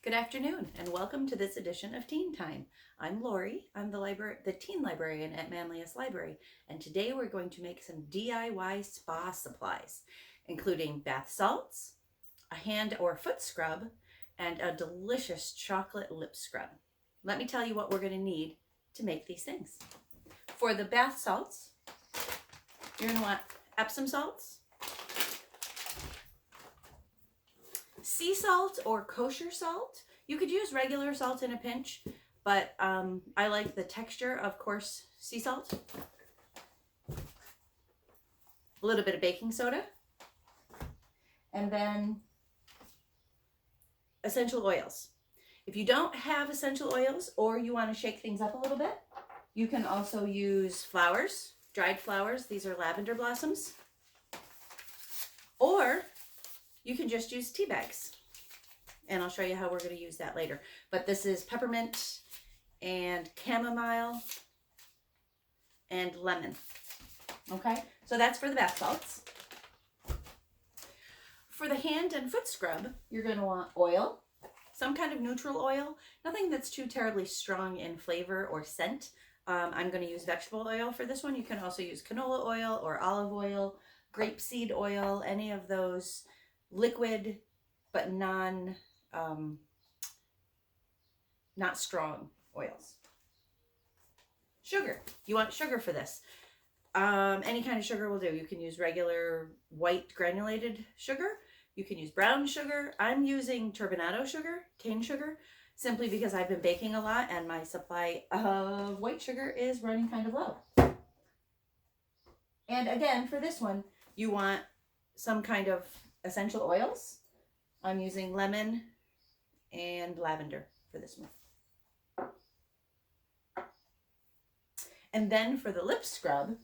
Good afternoon and welcome to this edition of Teen Time. I'm Lorie. I'm the teen librarian at Manlius Library, and today we're going to make some DIY spa supplies, including bath salts, a hand or foot scrub, and a delicious chocolate lip scrub. Let me tell you what we're going to need to make these things. For the bath salts, you're going to want Epsom salts, sea salt or kosher salt. You could use regular salt in a pinch, but I like the texture of coarse sea salt. A little bit of baking soda. And then essential oils. If you don't have essential oils or you want to shake things up a little bit, you can also use flowers, dried flowers. These are lavender blossoms. Or you can just use tea bags, and I'll show you how we're going to use that later. But this is peppermint and chamomile and lemon. Okay, so that's for the bath salts. For the hand and foot scrub, you're going to want oil, some kind of neutral oil, nothing that's too terribly strong in flavor or scent. I'm going to use vegetable oil for this one. You can also use canola oil or olive oil, grapeseed oil, any of those liquid but not strong oils. Sugar. You want sugar for this. Any kind of sugar will do. You can use regular white granulated sugar. You can use brown sugar. I'm using turbinado sugar, cane sugar, simply because I've been baking a lot and my supply of white sugar is running kind of low. And again, for this one, you want some kind of essential oils. I'm using lemon and lavender for this one. And then for the lip scrub,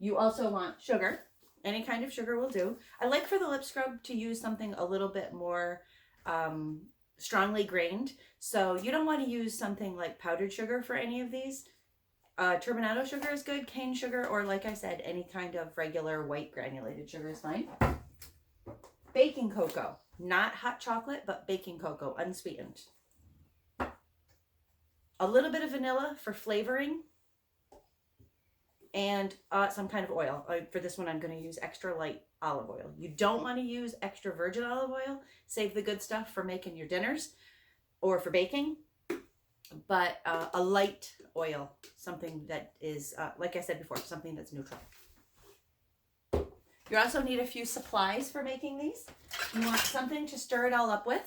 you also want sugar. Any kind of sugar will do. I like for the lip scrub to use something a little bit more strongly grained. So you don't want to use something like powdered sugar for any of these. Turbinado sugar is good, cane sugar, or like I said, any kind of regular white granulated sugar is fine. Baking cocoa, not hot chocolate, but baking cocoa, unsweetened. A little bit of vanilla for flavoring, and some kind of oil. For this one, I'm going to use extra light olive oil. You don't want to use extra virgin olive oil. Save the good stuff for making your dinners or for baking. But a light oil, something that is, like I said before, something that's neutral. You also need a few supplies for making these. You want something to stir it all up with.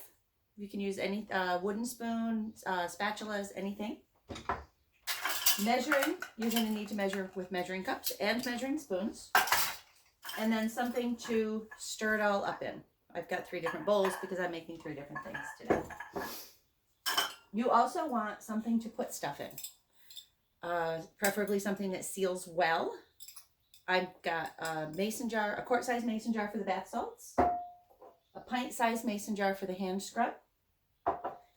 You can use any wooden spoon, spatulas, anything. Measuring, you're going to need to measure with measuring cups and measuring spoons. And then something to stir it all up in. I've got 3 different bowls because I'm making 3 different things today. You also want something to put stuff in. Preferably something that seals well. I've got a mason jar, a quart-sized mason jar for the bath salts, a pint-sized mason jar for the hand scrub,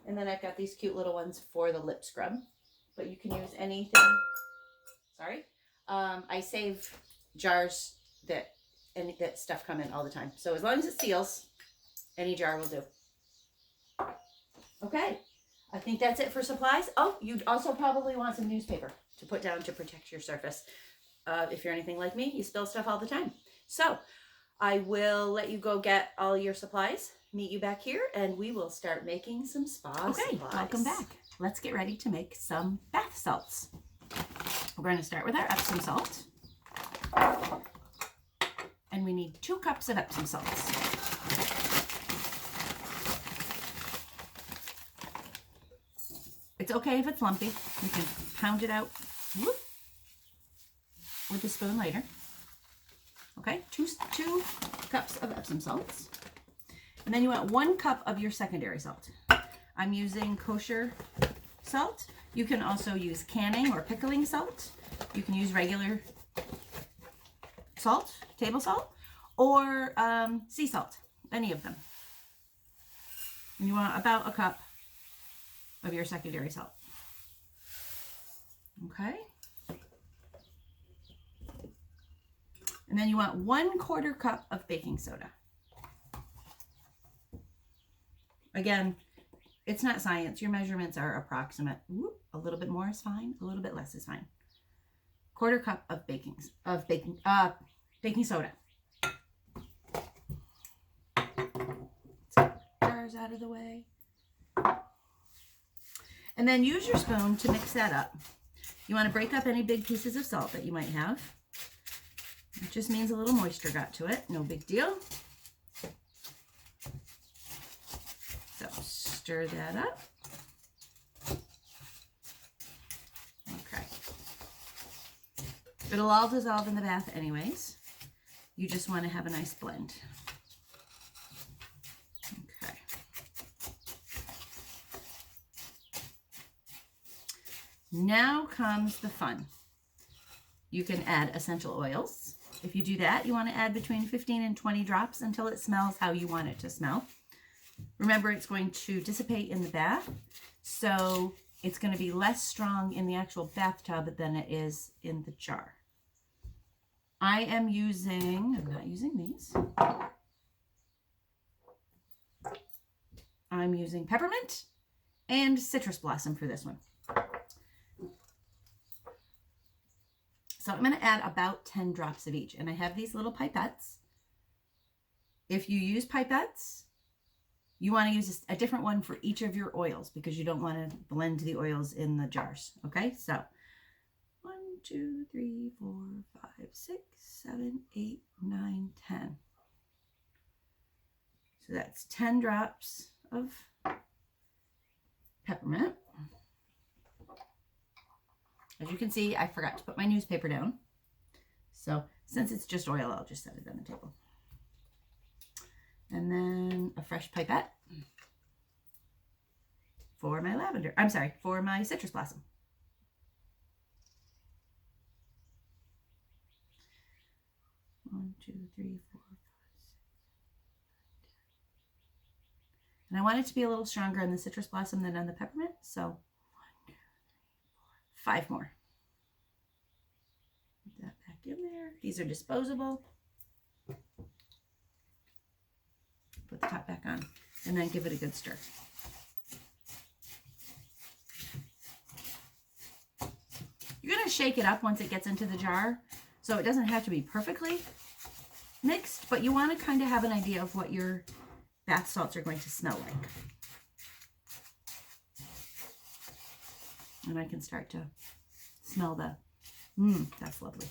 and then I've got these cute little ones for the lip scrub. But you can use anything. Sorry. I save jars that stuff come in all the time. So as long as it seals, any jar will do. Okay. I think that's it for supplies. Oh, you'd also probably want some newspaper to put down to protect your surface. If you're anything like me, you spill stuff all the time. So I will let you go get all your supplies, meet you back here, and we will start making some spa supplies. Welcome back. Let's get ready to make some bath salts. We're going to start with our Epsom salt. And we need 2 cups of Epsom salts. It's okay if it's lumpy. We can pound it out with a spoon later. Okay, 2 cups of Epsom salts. And then you want 1 cup of your secondary salt. I'm using kosher salt. You can also use canning or pickling salt. You can use regular salt, table salt, or sea salt, any of them. And you want about a cup of your secondary salt. Okay. And then you want 1/4 cup of baking soda. Again, It's not science. Your measurements are approximate. Whoop, a little bit more is fine. A little bit less is fine. 1/4 cup of baking soda. Jars out of the way. And then use your spoon to mix that up. You want to break up any big pieces of salt that you might have. It just means a little moisture got to it. No big deal. So stir that up. Okay. It'll all dissolve in the bath anyways. You just want to have a nice blend. Okay. Now comes the fun. You can add essential oils. If you do that, you want to add between 15 and 20 drops until it smells how you want it to smell. Remember, it's going to dissipate in the bath, so it's going to be less strong in the actual bathtub than it is in the jar. I'm not using these. I'm using peppermint and citrus blossom for this one. So I'm going to add about 10 drops of each. And I have these little pipettes. If you use pipettes, you want to use a different one for each of your oils because you don't want to blend the oils in the jars. Okay, so 1, 2, 3, 4, 5, 6, 7, 8, 9, 10. So that's 10 drops of peppermint. As you can see, I forgot to put my newspaper down. So since it's just oil, I'll just set it on the table. And then a fresh pipette for my for my citrus blossom. One, 2, 3, 4, 5, 6, 7, 8, 9, 10. And I want it to be a little stronger on the citrus blossom than on the peppermint. So 5 more. Put that back in there. These are disposable. Put the top back on and then give it a good stir. You're going to shake it up once it gets into the jar, so it doesn't have to be perfectly mixed, but you want to kind of have an idea of what your bath salts are going to smell like. And I can start to smell the, that's lovely.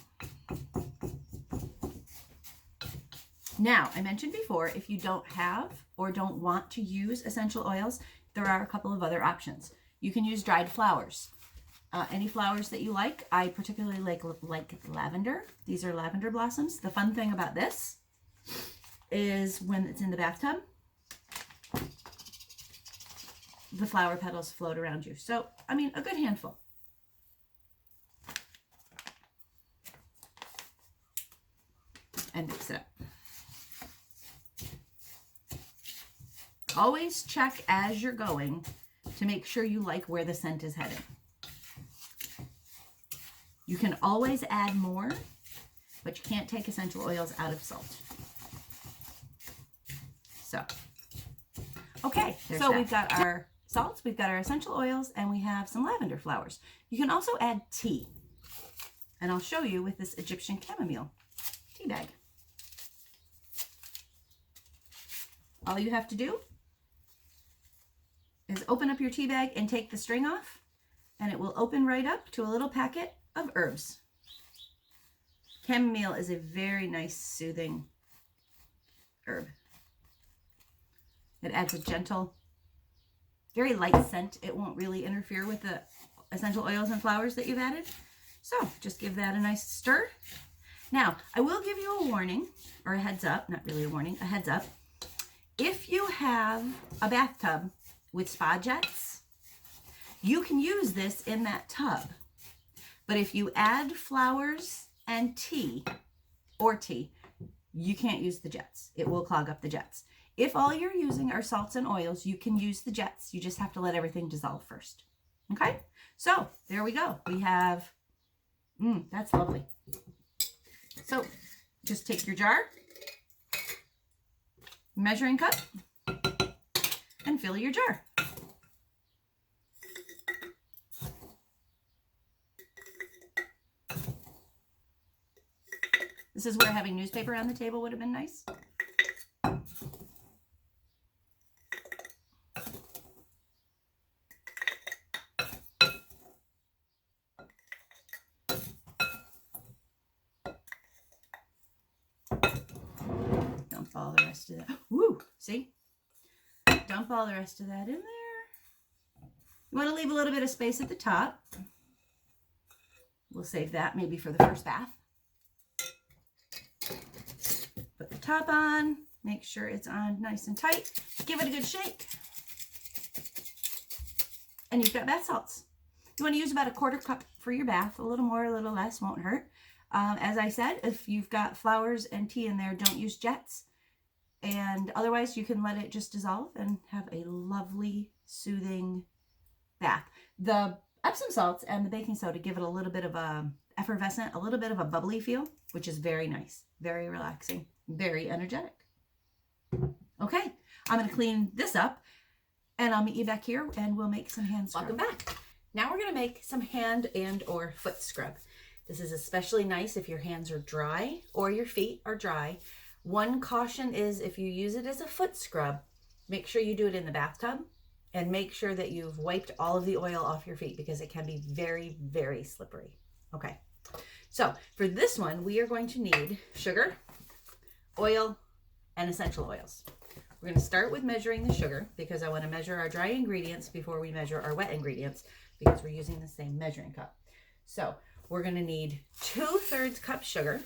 Now, I mentioned before, if you don't have or don't want to use essential oils, there are a couple of other options. You can use dried flowers. Any flowers that you like. I particularly like lavender. These are lavender blossoms. The fun thing about this is when it's in the bathtub, the flower petals float around you. So, I mean, a good handful. And mix it up. Always check as you're going to make sure you like where the scent is heading. You can always add more, but you can't take essential oils out of salt. So, okay, so we've got our salts, we've got our essential oils, and we have some lavender flowers. You can also add tea, and I'll show you with this Egyptian chamomile tea bag. All you have to do is open up your tea bag and take the string off, and it will open right up to a little packet of herbs. Chamomile is a very nice, soothing herb. It adds a gentle, very light scent. It won't really interfere with the essential oils and flowers that you've added. So just give that a nice stir. Now, I will give you a warning, or a heads up, not really a warning, a heads up. If you have a bathtub with spa jets, you can use this in that tub. But if you add flowers and tea, you can't use the jets. It will clog up the jets. If all you're using are salts and oils, you can use the jets. You just have to let everything dissolve first. Okay? So, there we go. We have, that's lovely. So, just take your jar, measuring cup, and fill your jar. This is where having newspaper on the table would have been nice. Dump all the rest of that. Woo! See? Dump all the rest of that in there. You want to leave a little bit of space at the top. We'll save that maybe for the first bath. Put the top on. Make sure it's on nice and tight. Give it a good shake. And you've got bath salts. You want to use about a 1/4 cup for your bath. A little more, a little less, won't hurt. As I said, if you've got flowers and tea in there, don't use jets. And otherwise, you can let it just dissolve and have a lovely, soothing bath. The Epsom salts and the baking soda give it a little bit of a effervescent, a little bit of a bubbly feel, which is very nice, very relaxing, very energetic. Okay, I'm going to clean this up, and I'll meet you back here, and we'll make some hand scrub. Welcome back. Now we're going to make some hand and or foot scrub. This is especially nice if your hands are dry or your feet are dry. One caution is if you use it as a foot scrub, make sure you do it in the bathtub and make sure that you've wiped all of the oil off your feet because it can be very, very slippery. Okay, so for this one, we are going to need sugar, oil, and essential oils. We're going to start with measuring the sugar because I want to measure our dry ingredients before we measure our wet ingredients because we're using the same measuring cup. So we're going to need 2/3 cup sugar.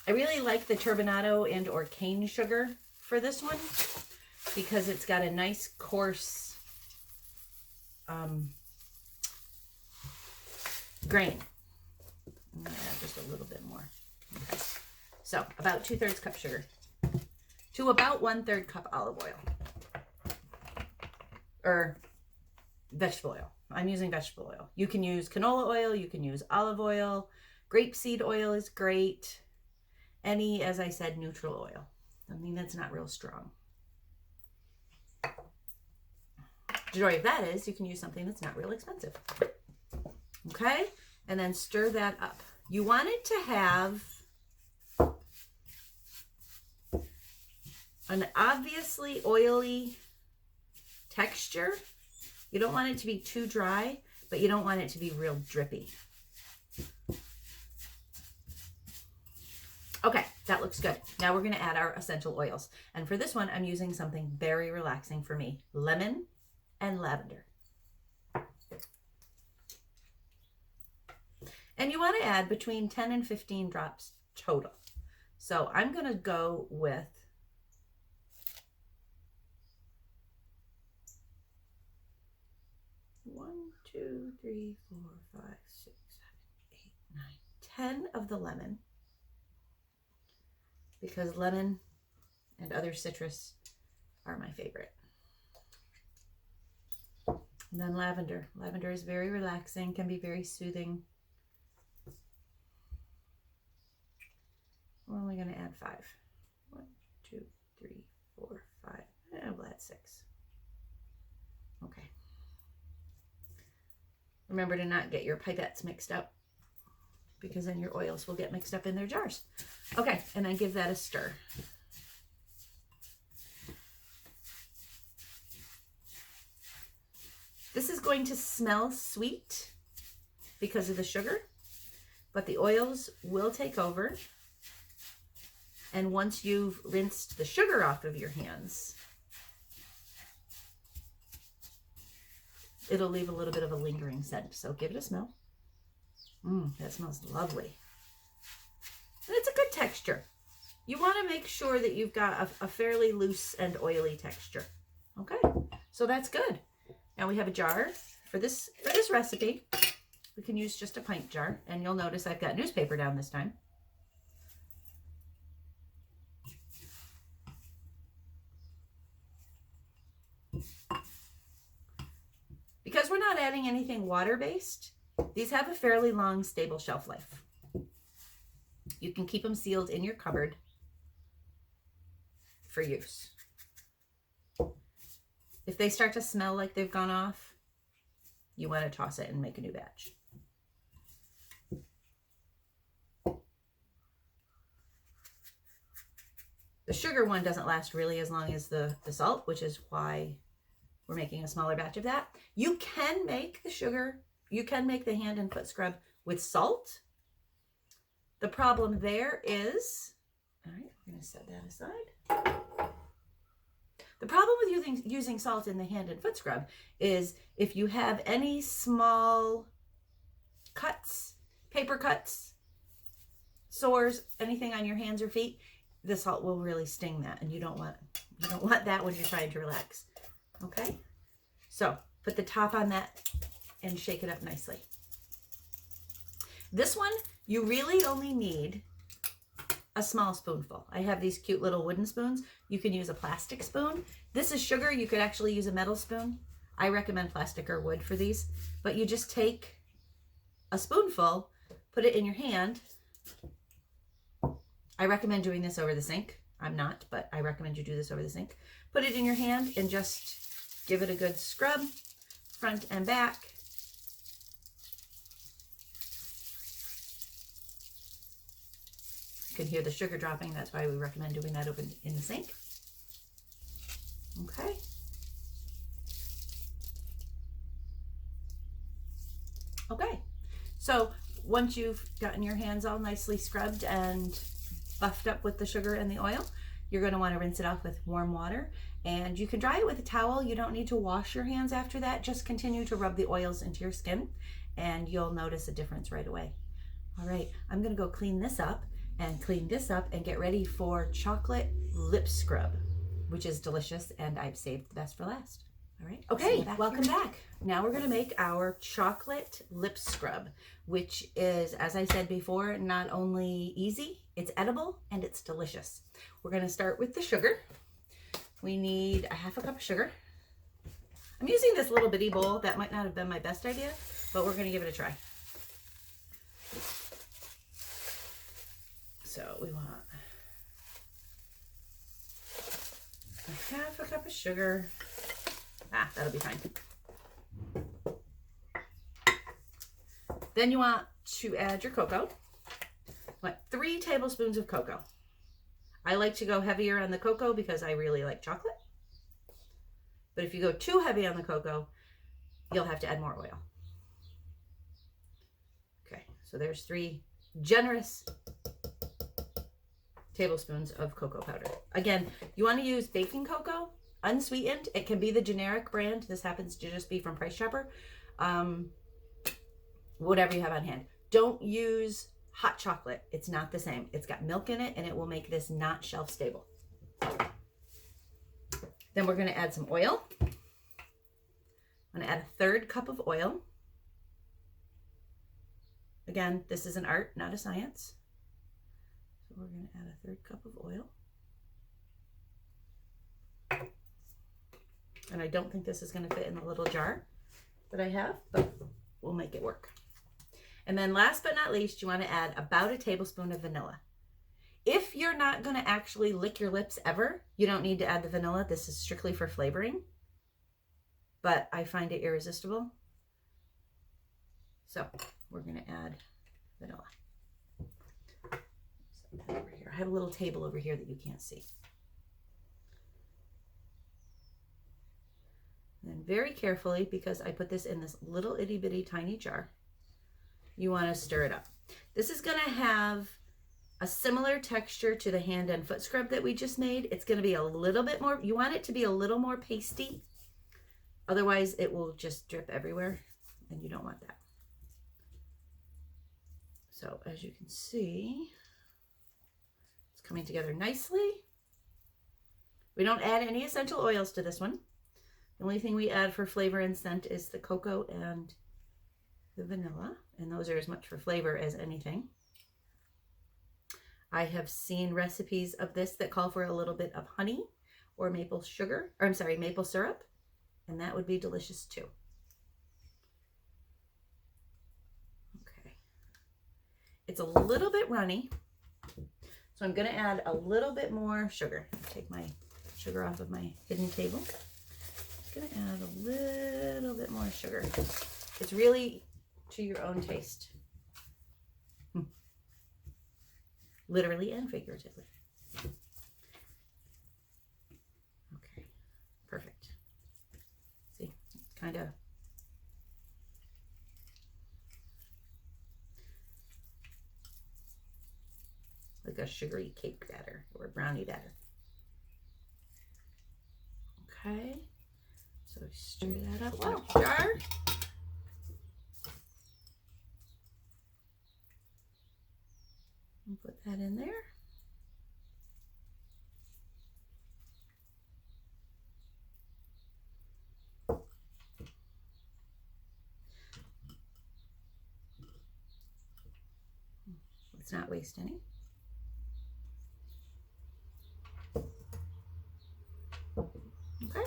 I really like the turbinado and or cane sugar for this one because it's got a nice coarse grain. I'm going to add just a little bit more. Okay. So about 2/3 cup sugar to about 1/3 cup olive oil or vegetable oil. I'm using vegetable oil. You can use canola oil. You can use olive oil. Grapeseed oil is great. Any, as I said, neutral oil. Something that's not real strong. The joy of that is you can use something that's not real expensive. Okay? And then stir that up. You want it to have an obviously oily texture. You don't want it to be too dry, but you don't want it to be real drippy. Okay, that looks good. Now we're going to add our essential oils. And for this one, I'm using something very relaxing for me. Lemon and lavender. And you want to add between 10 and 15 drops total. So I'm going to go with 1, 2, 3, 4, 5, 6, 7, 8, 9, 10 of the lemon. Because lemon and other citrus are my favorite. And then lavender. Lavender is very relaxing, can be very soothing. We're only going to add 5. 1, 2, 3, 4, 5. And we'll add 6. Okay. Remember to not get your pipettes mixed up, because then your oils will get mixed up in their jars. Okay, and then give that a stir. This is going to smell sweet because of the sugar, but the oils will take over. And once you've rinsed the sugar off of your hands, it'll leave a little bit of a lingering scent. So give it a smell. That smells lovely. And it's a good texture. You want to make sure that you've got a fairly loose and oily texture. Okay, so that's good. Now we have a jar for this recipe. We can use just a pint jar, and you'll notice I've got newspaper down this time. Because we're not adding anything water-based, these have a fairly long, stable shelf life. You can keep them sealed in your cupboard for use. If they start to smell like they've gone off, you want to toss it and make a new batch. The sugar one doesn't last really as long as the salt, which is why we're making a smaller batch of that. You can make the sugar, you can make the hand and foot scrub with salt. The problem there is, all right, we're going to set that aside. The problem with using salt in the hand and foot scrub is if you have any small cuts, paper cuts, sores, anything on your hands or feet, the salt will really sting that, and you don't want that when you're trying to relax. Okay, so put the top on that and shake it up nicely. This one, you really only need a small spoonful. I have these cute little wooden spoons. You can use a plastic spoon. This is sugar. You could actually use a metal spoon. I recommend plastic or wood for these, but you just take a spoonful, put it in your hand. I recommend doing this over the sink. I'm not, but I recommend you do this over the sink. Put it in your hand and just give it a good scrub, front and back. You can hear the sugar dropping. That's why we recommend doing that over in the sink. Okay. Okay. So once you've gotten your hands all nicely scrubbed and buffed up with the sugar and the oil, you're going to want to rinse it off with warm water, and you can dry it with a towel. You don't need to wash your hands after that. Just continue to rub the oils into your skin and you'll notice a difference right away. All right, I'm going to go clean this up and clean this up and get ready for chocolate lip scrub, which is delicious, and I've saved the best for last. All right. Okay, welcome back. Now we're going to make our chocolate lip scrub, which is, as I said before, not only easy, it's edible and it's delicious. We're going to start with the sugar. We need a half a cup of sugar. I'm using this little bitty bowl. That might not have been my best idea, but we're going to give it a try. So we want a half a cup of sugar. That'll be fine. Then you want to add your cocoa. You want 3 tablespoons of cocoa. I like to go heavier on the cocoa because I really like chocolate. But if you go too heavy on the cocoa, you'll have to add more oil. Okay, so there's 3 generous tablespoons of cocoa powder. Again, you want to use baking cocoa, unsweetened. It can be the generic brand. This happens to just be from Price Chopper. Whatever you have on hand. Don't use hot chocolate. It's not the same. It's got milk in it and it will make this not shelf stable. Then we're going to add some oil. I'm going to add a 1/3 cup of oil. Again, this is an art, not a science. So we're going to add a 1/3 cup of oil. And I don't think this is going to fit in the little jar that I have, but we'll make it work. And then last but not least, you want to add about a tablespoon of vanilla. If you're not going to actually lick your lips ever, you don't need to add the vanilla. This is strictly for flavoring, but I find it irresistible. So we're going to add vanilla. Set that over here. I have a little table over here that you can't see. And very carefully, because I put this in this little itty bitty tiny jar, you want to stir it up. This is going to have a similar texture to the hand and foot scrub that we just made. It's going to be a little bit more, you want it to be a little more pasty. Otherwise it will just drip everywhere and you don't want that. So as you can see, it's coming together nicely. We don't add any essential oils to this one. The only thing we add for flavor and scent is the cocoa and the vanilla, and those are as much for flavor as anything. I have seen recipes of this that call for a little bit of honey or maple sugar, or I'm sorry, maple syrup, and that would be delicious too. Okay. It's a little bit runny, so I'm going to add a little bit more sugar. Take my sugar off of my hidden table. I'm going to add a little bit more sugar. It's really to your own taste. Literally and figuratively. Okay, perfect. See, it's kind of like a sugary cake batter or brownie batter. Okay, so stir that up in a jar. And put that in there. Let's not waste any. Okay.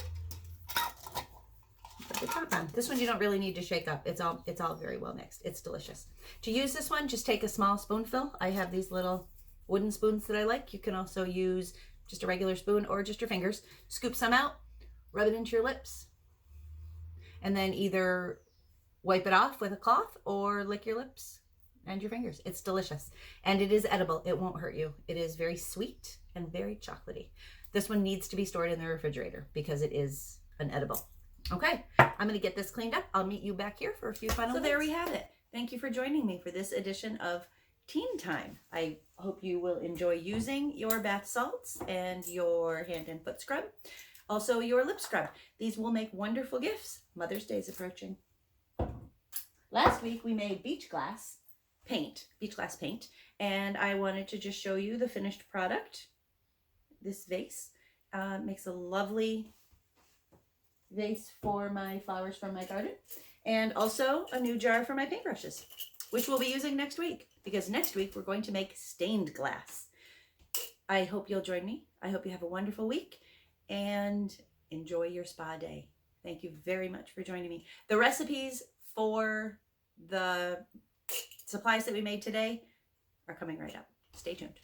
Put the top on. This one you don't really need to shake up. It's all very well mixed. It's delicious. To use this one, just take a small spoonful. I have these little wooden spoons that I like. You can also use just a regular spoon or just your fingers. Scoop some out, rub it into your lips, and then either wipe it off with a cloth or lick your lips and your fingers. It's delicious. And it is edible. It won't hurt you. It is very sweet and very chocolatey. This one needs to be stored in the refrigerator because it is an edible. Okay, I'm going to get this cleaned up. I'll meet you back here for a few final minutes. So there we have it. Thank you for joining me for this edition of Teen Time. I hope you will enjoy using your bath salts and your hand and foot scrub. Also your lip scrub. These will make wonderful gifts. Mother's Day is approaching. Last week we made beach glass paint, and I wanted to just show you the finished product. This vase makes a lovely vase for my flowers from my garden, and also a new jar for my paintbrushes, which we'll be using next week, because next week we're going to make stained glass. I hope you'll join me. I hope you have a wonderful week and enjoy your spa day. Thank you very much for joining me. The recipes for the supplies that we made today are coming right up. Stay tuned.